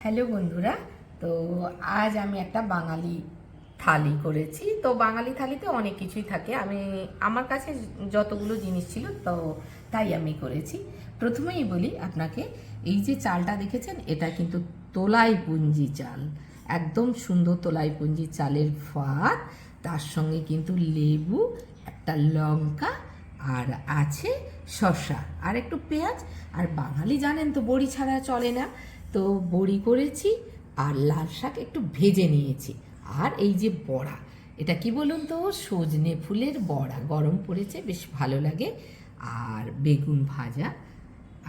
Hello বন্ধুরা, তো আজ আমি একটা বাঙালি থালি করেছি। তো বাঙালি থালিতে অনেক কিছুই থাকে, আমার কাছে যতগুলো জিনিস ছিল তো তাই আমি করেছি। প্রথমেই বলি আপনাকে, এই যে চালটা দেখেছেন এটা কিন্তু তোলাইপুঞ্জি চাল, একদম সুন্দর তোলাইপুঞ্জি চালের ভাত, তার সঙ্গে কিন্তু লেবু, একটা লঙ্কা, আর আছে শসা, আর একটু পেঁয়াজ। আর বাঙালি জানেন তো বড়ি ছাড়া চলে না, তো বড়ি করেছি, আর লাল শাক একটু ভেজে নিয়েছি। আর এই যে বড়া, এটা কি বলুন তো, সজনে ফুলের বড়া, গরম পড়েছে বেশ ভালো লাগে। আর বেগুন ভাজা,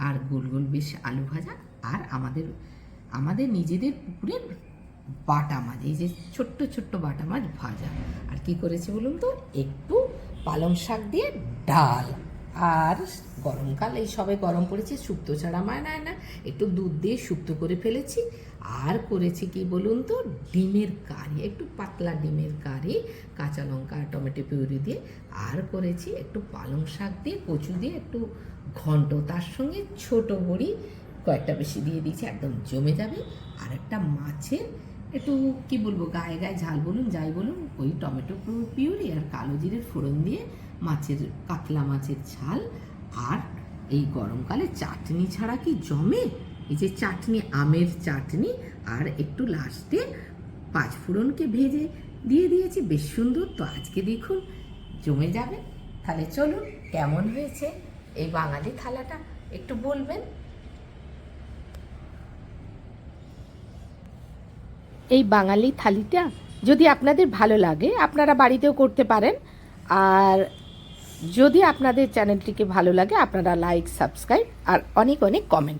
আর গোল গোল বেশ আলু ভাজা, আর আমাদের নিজেদের পুকুরের বাটা মাছ, এই যে ছোট্ট ছোট্ট বাটা মাছ ভাজা। আর কি করেছি বলুন তো, একটু পালং শাক দিয়ে ডাল। আর গরমকাল, এই সবে গরম পড়েছে, শুক্তো ছাড়া মানায় না, একটু দুধ দিয়ে শুক্তো করে ফেলেছি। আর করেছি কি বলুন তো, ডিমের কারি, একটু পাতলা ডিমের কারি, কাঁচা লঙ্কা আর টমেটো পিউরি দিয়ে। আর করেছি একটু পালং শাক দিয়ে, কচু দিয়ে একটু ঘন্ট, তার সঙ্গে ছোট বড়ি কয়েকটা বেশি দিয়ে দিয়েছি, একদম জমে যাবে। আর একটা মাছের একটু কি বলবো, গায়ে গায়ে ঝাল বলুন যাই বলুন, ওই টমেটো পিউরি আর কালো জিরের ফোড়ন দিয়ে মাছের, কাতলা মাছের ঝাল। আর এই গরমকালে চাটনি ছাড়া কি জমে, এই যে চাটনি, আমের চাটনি, আর একটু লাস্টে পাঁচফোড়নকে ভেজে দিয়ে দিয়েছি, বেশ সুন্দর। তো আজকে দেখুন জমে যাবে। তাহলে চলুন, কেমন হয়েছে এই বাঙালি থালাটা একটু বলবেন। এই বাঙালি থালিটা যদি আপনাদের ভালো লাগে আপনারা বাড়িতেও করতে পারেন। আর যদি আপনাদের চ্যানেলটিকে ভালো লাগে আপনারা লাইক, সাবস্ক্রাইব আর অনেক অনেক কমেন্ট